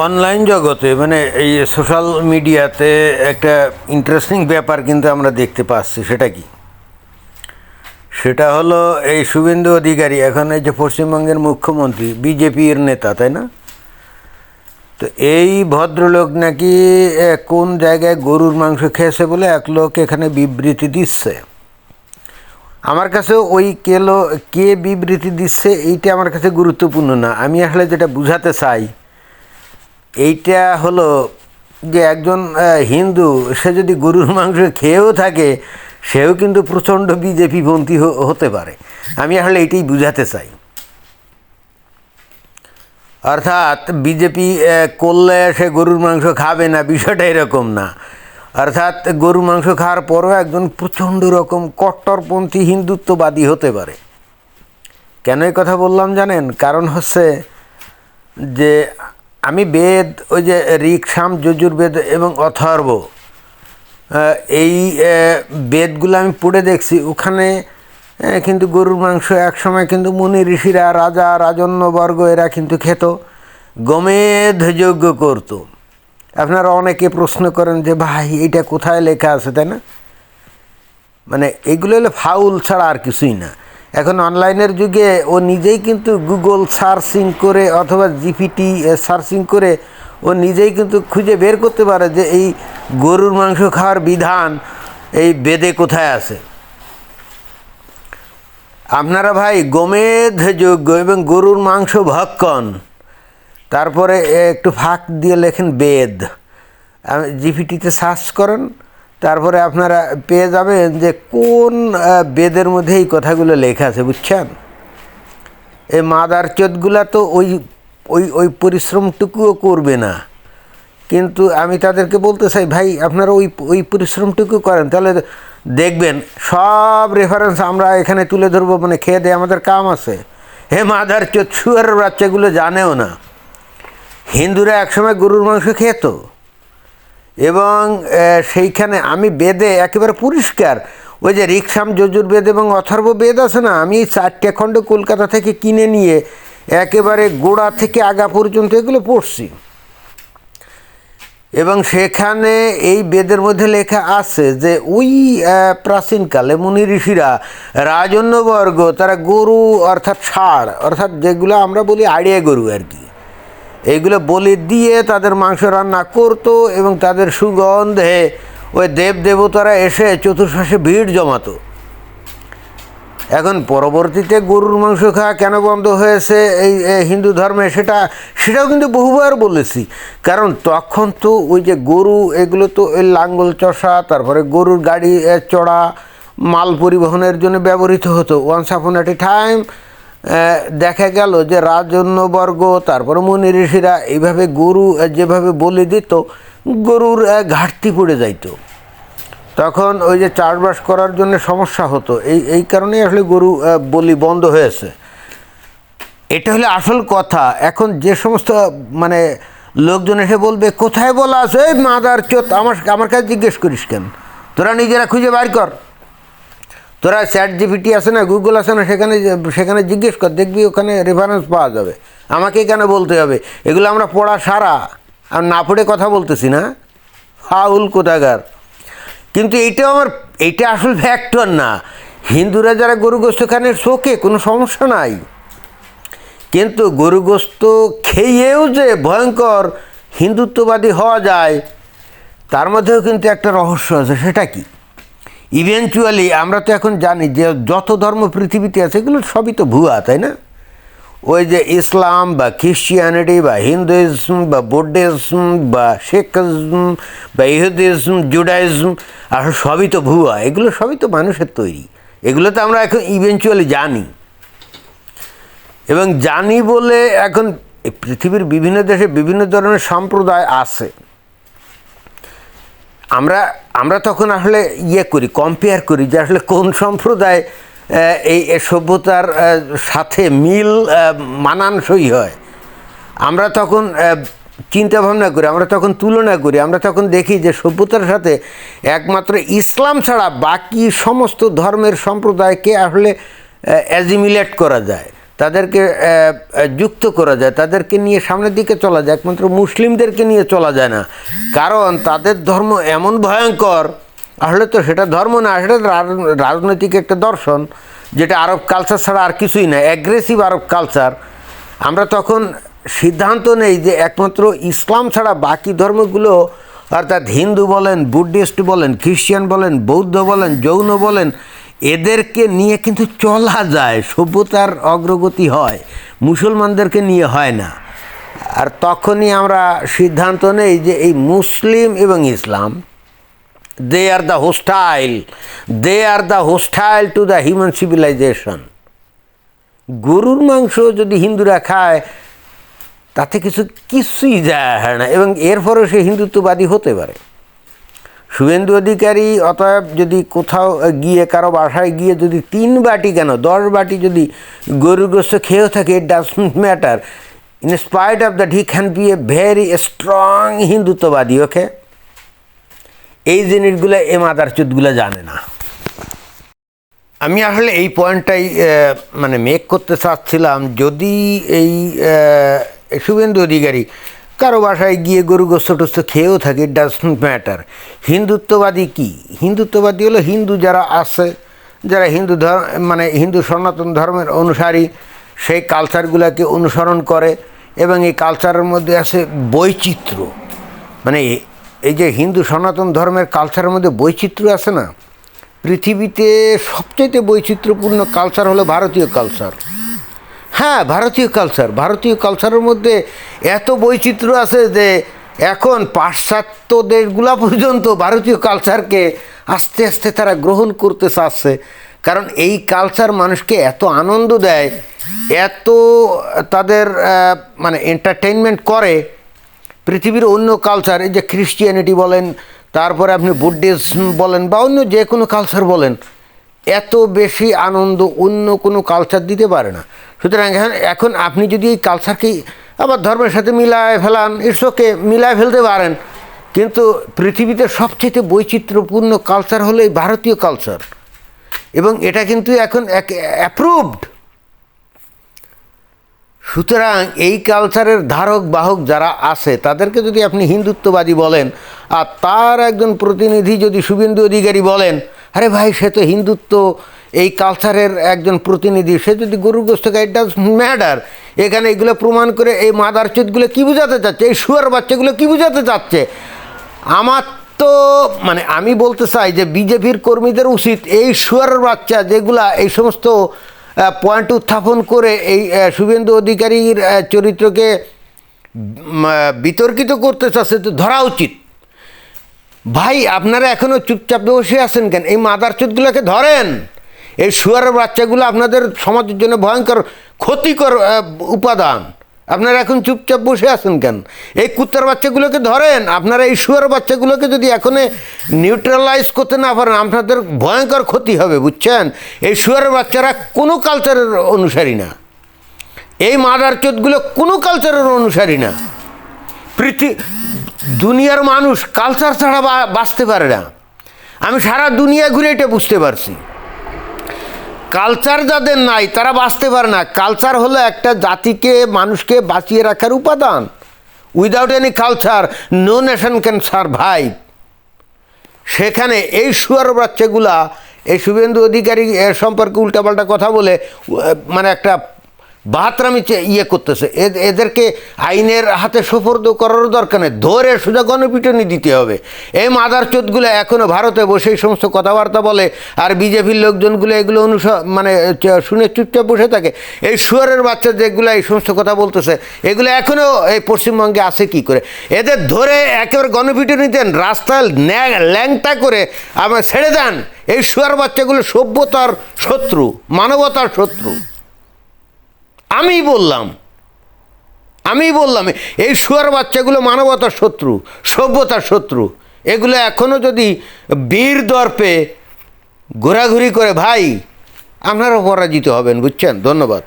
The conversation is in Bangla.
অনলাইন জগতে মানে এই সোশ্যাল মিডিয়াতে একটা ইন্টারেস্টিং ব্যাপার কিন্তু আমরা দেখতে পাচ্ছি। সেটা কি? সেটা হলো এই শুভেন্দু অধিকারী এখন এই যে পশ্চিমবঙ্গের মুখ্যমন্ত্রী, বিজেপির নেতা, তাই না? তো এই ভদ্রলোক নাকি কোন জায়গায় গরুর মাংস খেয়েছে বলে এক লোক এখানে বিবৃতি দিচ্ছে। আমার কাছে ওই কে বিবৃতি দিচ্ছে এইটা আমার কাছে গুরুত্বপূর্ণ না। আমি আসলে যেটা বুঝাতে চাই এইটা হলো যে একজন হিন্দু সে যদি গরুর মাংস খেয়েও থাকে সেও কিন্তু প্রচণ্ড বিজেপিপন্থী হতে পারে। আমি আসলে এইটাই বুঝাতে চাই। অর্থাৎ বিজেপি করলে সে গরুর মাংস খাবে না, বিষয়টা এরকম না। অর্থাৎ গরুর মাংস খাওয়ার পরও একজন প্রচণ্ড রকম কট্টরপন্থী হিন্দুত্ববাদী হতে পারে। কেন এই কথা বললাম জানেন? কারণ হচ্ছে যে আমি বেদ, ওই যে ঋক, সাম, যজুর্বেদ এবং অথর্ব, এই বেদগুলো আমি পড়ে দেখছি। ওখানে কিন্তু গরুর মাংস একসময় কিন্তু মুনি ঋষিরা, রাজা, রাজন্যবর্গ এরা কিন্তু খেত, গোমেধ যজ্ঞ করত। আপনারা অনেকে প্রশ্ন করেন যে ভাই এইটা কোথায় লেখা আছে, তাই না? মানে এইগুলো হলো ফাউল ছাড়া আর কিছুই না। এখন অনলাইনের যুগে ও নিজেই কিন্তু গুগল সার্চিং করে অথবা জিপিটি সার্চিং করে ও নিজেই কিন্তু খুঁজে বের করতে পারে যে এই গরুর মাংস খাওয়ার বিধান এই বেদে কোথায় আছে। আপনারা ভাই গোমেধ যজ্ঞ এবং গরুর মাংস ভক্ষণ, তারপরে একটু ফাঁক দিয়ে লেখেন বেদ, জিপিটিতে সার্চ করেন, তারপরে আপনারা পেয়ে যাবেন যে কোন বেদের মধ্যে এই কথাগুলো লেখা আছে, বুঝছেন? এই মাদার চোদগুলা তো ওই ওই ওই পরিশ্রমটুকুও করবে না। কিন্তু আমি তাদেরকে বলতে চাই, ভাই আপনারা ওই পরিশ্রমটুকু করেন, তাহলে দেখবেন সব রেফারেন্স আমরা এখানে তুলে ধরবো। মানে খেয়ে দেয় আমাদের কাম আছে। হে মাদার চোদ, শুয়ারের বাচ্চাগুলো জানেও না হিন্দুরা একসময় গরুর মাংস খেত। এবং সেইখানে আমি বেদে একেবারে পরিষ্কার ওই যে ঋক, সাম, যজুর্বেদ এবং অথর্ব বেদ আছে না, আমি 4টে খণ্ড কলকাতা থেকে কিনে নিয়ে একেবারে গোড়া থেকে আগা পর্যন্ত এগুলো পড়ছি। এবং সেখানে এই বেদের মধ্যে লেখা আছে যে ওই প্রাচীনকালে মুনি ঋষিরা, রাজন্যবর্গ, তারা গরু অর্থাৎ ষাঁড়, অর্থাৎ যেগুলো আমরা বলি আড়িয়া গরু আর কি, এইগুলো বলি দিয়ে তাদের মাংস রান্না করতো এবং তাদের সুগন্ধে ওই দেবদেবতারা এসে চতুর্পাশে ভিড় জমাতো। এখন পরবর্তীতে গরুর মাংস খাওয়া কেন বন্ধ হয়েছে এই হিন্দু ধর্মে সেটাও কিন্তু বহুবার বলেছি। কারণ তখন তো ওই যে গরু এগুলো তো ওই লাঙ্গল চষা, তারপরে গরুর গাড়ি চড়া, মাল পরিবহনের জন্য ব্যবহৃত হতো। ওয়ান্স আপন এট এ টাইম দেখা গেল যে রাজন্যবর্গ, তারপরে মুনি ঋষিরা এইভাবে গরু যেভাবে বলি দিত, গরুর ঘাটতি পড়ে যাইত। তখন ওই যে চাষবাস করার জন্য সমস্যা হতো। এই কারণেই আসলে গরু বলি বন্ধ হয়েছে। এটা হলে আসল কথা। এখন যে সমস্ত মানে লোকজন এসে বলবে কোথায় বলা আছে, এই মাদার চোদ, আমার কাছে জিজ্ঞেস করিস কেন? তোরা নিজেরা খুঁজে বাইর কর। তোরা চ্যাট জিপিটি আছে না, গুগল আছে না, সেখানে জিজ্ঞেস কর, দেখবি ওখানে রেফারেন্স পাওয়া যাবে। আমাকে কেন বলতে হবে? এগুলো আমরা পড়া সারা, আর না পড়ে কথা বলতেছি না, ফাউল কোথাকার। কিন্তু এইটা আসল ফ্যাক্টর না। হিন্দুরা যারা গরু গোস্ত খান শোকে কোনো সমস্যা নাই, কিন্তু গরু গোস্ত খেয়েও যে ভয়ঙ্কর হিন্দুত্ববাদী হওয়া যায় তার মধ্যেও কিন্তু একটা রহস্য আছে। সেটা কি? ইভেনচুয়ালি আমরা তো এখন জানি যে যত ধর্ম পৃথিবীতে আছে এগুলো সবই তো ভুয়া, তাই না? ওই যে ইসলাম বা খ্রিশ্চিয়ানিটি বা হিন্দুইজম বা বুদ্ধিজম বা শিখিজম বা ইহুদিজম, জুডাইজম, আসলে সবই তো ভুয়া। এগুলো সবই তো মানুষের তৈরি। এগুলো তো আমরা এখন ইভেনচুয়ালি জানি। এবং জানি বলে এখন পৃথিবীর বিভিন্ন দেশে বিভিন্ন ধরনের সম্প্রদায় আছে। আমরা তখন আসলে কম্পেয়ার করি যে আসলে কোন সম্প্রদায় এই সভ্যতার সাথে মিল মানানসই হয়। আমরা তখন চিন্তা ভাবনা করি, আমরা তখন তুলনা করি, আমরা তখন দেখি যে সভ্যতার সাথে একমাত্র ইসলাম ছাড়া বাকি সমস্ত ধর্মের সম্প্রদায়কে আসলে অ্যাজিমিলেট করা যায়। তাদেরকে যুক্ত করা যায়, তাদেরকে নিয়ে সামনের দিকে চলা যায়, একমাত্র মুসলিমদেরকে নিয়ে চলা যায় না। কারণ তাদের ধর্ম এমন ভয়ঙ্কর, আসলে তো সেটা ধর্ম না, সেটা রাজনৈতিক একটা দর্শন, যেটা আরব কালচার ছাড়া আর কিছুই না, অ্যাগ্রেসিভ আরব কালচার। আমরা তখন সিদ্ধান্ত নেই যে একমাত্র ইসলাম ছাড়া বাকি ধর্মগুলো, অর্থাৎ হিন্দু বলেন, বুদ্ধিস্ট বলেন, খ্রিস্টান বলেন, বৌদ্ধ বলেন, জৈন বলেন, এদেরকে নিয়ে কিন্তু চলা যায়, সভ্যতার অগ্রগতি হয়, মুসলমানদেরকে নিয়ে হয় না। আর তখনই আমরা সিদ্ধান্ত নেই যে এই মুসলিম এবং ইসলাম, they are the hostile to the human civilization. গরুর মাংস যদি হিন্দুরা খায় তাতে কিছুই যায় হয় না, এবং এরপরও সে হিন্দুত্ববাদী হতে পারে। শুভেন্দু অধিকারী অতএব যদি কোথাও গিয়ে কারো বাসায় গিয়ে যদি 3 বাটি কেন 10 বাটি যদি গরুর গোস্ত খেয়েও থাকে, it doesn't matter, in spite of that he can B a very strong হিন্দুত্ববাদী। ওকে, এই জিনিসগুলো এ মাদারচোদগুলো জানে না। আমি আসলে এই পয়েন্টটাই মানে মেক করতে চাচ্ছিলাম, যদি এই শুভেন্দু অধিকারী কারো বাসায় গিয়ে গরু গোস্ত টোস্ত খেয়েও থাকে, ইট ডাজন্ট ম্যাটার। হিন্দুত্ববাদী কি? হিন্দুত্ববাদী হলো হিন্দু যারা আছে, যারা হিন্দু সনাতন ধর্মের অনুসারী, সেই কালচারগুলোকে অনুসরণ করে, এবং এই কালচারের মধ্যে আছে বৈচিত্র্য। মানে এই যে হিন্দু সনাতন ধর্মের কালচারের মধ্যে বৈচিত্র্য আছে না, পৃথিবীতে সবচেয়ে বৈচিত্র্যপূর্ণ কালচার হলো ভারতীয় কালচার। হ্যাঁ, ভারতীয় কালচারের মধ্যে এত বৈচিত্র্য আছে যে এখন পাশ্চাত্য দেশগুলা পর্যন্ত ভারতীয় কালচারকে আস্তে আস্তে তারা গ্রহণ করতে চাচ্ছে। কারণ এই কালচার মানুষকে এত আনন্দ দেয়, এত তাদের এন্টারটেইনমেন্ট করে। পৃথিবীর অন্য কালচার, এই যে খ্রিস্টিয়ানিটি বলেন, তারপরে আপনি বুদ্ধিজম বলেন, বা অন্য যে কোনো কালচার বলেন, এত বেশি আনন্দ অন্য কোনো কালচার দিতে পারে না। সুতরাং এখন আপনি যদি এই কালচারকেই আবার ধর্মের সাথে মিলায় ফেলান, ইটসকে মিলায় ফেলতে পারেন, কিন্তু পৃথিবীতে সবচেয়ে বৈচিত্র্যপূর্ণ কালচার হলো এই ভারতীয় কালচার, এবং এটা কিন্তু এখন অ্যাপ্রুভড। সুতরাং এই কালচারের ধারক বাহক যারা আছে তাদেরকে যদি আপনি হিন্দুত্ববাদী বলেন, আর তার একজন প্রতিনিধি যদি শুভেন্দু অধিকারী বলেন, আরে ভাই সে তো হিন্দুত্ব এই কালচারের একজন প্রতিনিধি, সে যদি গরুর গোস্ত খায়, ইট ডাজন্ট ম্যাটার। এখানে এগুলো প্রমাণ করে এই মাদারচোদগুলো কী বোঝাতে চাচ্ছে, এই শুয়ার বাচ্চাগুলো কী বোঝাতে চাচ্ছে? আমার তো আমি বলতে চাই যে বিজেপির কর্মীদের উচিত এই শুয়ার বাচ্চা যেগুলা এই সমস্ত পয়েন্ট উত্থাপন করে এই শুভেন্দু অধিকারীর চরিত্রকে বিতর্কিত করতে চাচ্ছে, তো ধরা উচিত। ভাই আপনারা এখনও চুপচাপ বসে আছেন কেন? এই মাদারচোদগুলোকে ধরেন। এই শুয়ারের বাচ্চাগুলো আপনাদের সমাজের জন্য ভয়ঙ্কর ক্ষতিকর উপাদান, আপনারা এখন চুপচাপ বসে আছেন কেন? এই কুত্তার বাচ্চাগুলোকে ধরেন। আপনারা এই শুয়ারের বাচ্চাগুলোকে যদি এখনই নিউট্রালাইজ করতে না পারেন, আপনাদের ভয়ঙ্কর ক্ষতি হবে, বুঝছেন? এই শুয়ারের বাচ্চারা কোনো কালচারের অনুসারী না, এই মাদারচোদগুলো কোনো কালচারের অনুসারী না। দুনিয়ার মানুষ কালচার ছাড়া বাঁচতে পারে না। আমি সারা দুনিয়া ঘুরে এটা বুঝতে পারছি। কালচার যাদের নাই তারা বাঁচতে পারে না। কালচার হলো একটা জাতিকে, মানুষকে বাঁচিয়ে রাখার উপাদান। Without any culture no nation can survive. সেখানে এই শুয়ার বাচ্চাগুলা এই শুভেন্দু অধিকারী সম্পর্কে উল্টাপাল্টা কথা বলে একটা বাহাত্রামি করতেছে। এদেরকে আইনের হাতে সোপর্দ করার দরকার নেই, ধরে সোজা গণপিটুনি দিতে হবে। এই মাদারচোদগুলো এখনও ভারতে বসে এই সমস্ত কথাবার্তা বলে, আর বিজেপির লোকজনগুলো এগুলো শুনে চুপচাপ বসে থাকে। এই শুয়ারের বাচ্চা যেগুলো এই সমস্ত কথা বলতেছে, এগুলো এখনও এই পশ্চিমবঙ্গে আছে কি করে? এদের ধরে একেবারে গণপিটুনি দেন, রাস্তায় ল্যাংটা করে আবার ছেড়ে দেন। এই শুয়ার বাচ্চাগুলো সভ্যতার শত্রু, মানবতার শত্রু। আমি বললাম এই শুয়ার বাচ্চাগুলো মানবতার শত্রু, সভ্যতার শত্রু। এগুলো এখনও যদি বীর দর্পে ঘোরাঘুরি করে, ভাই আপনারা পরাজিত হবেন, বুঝছেন? ধন্যবাদ।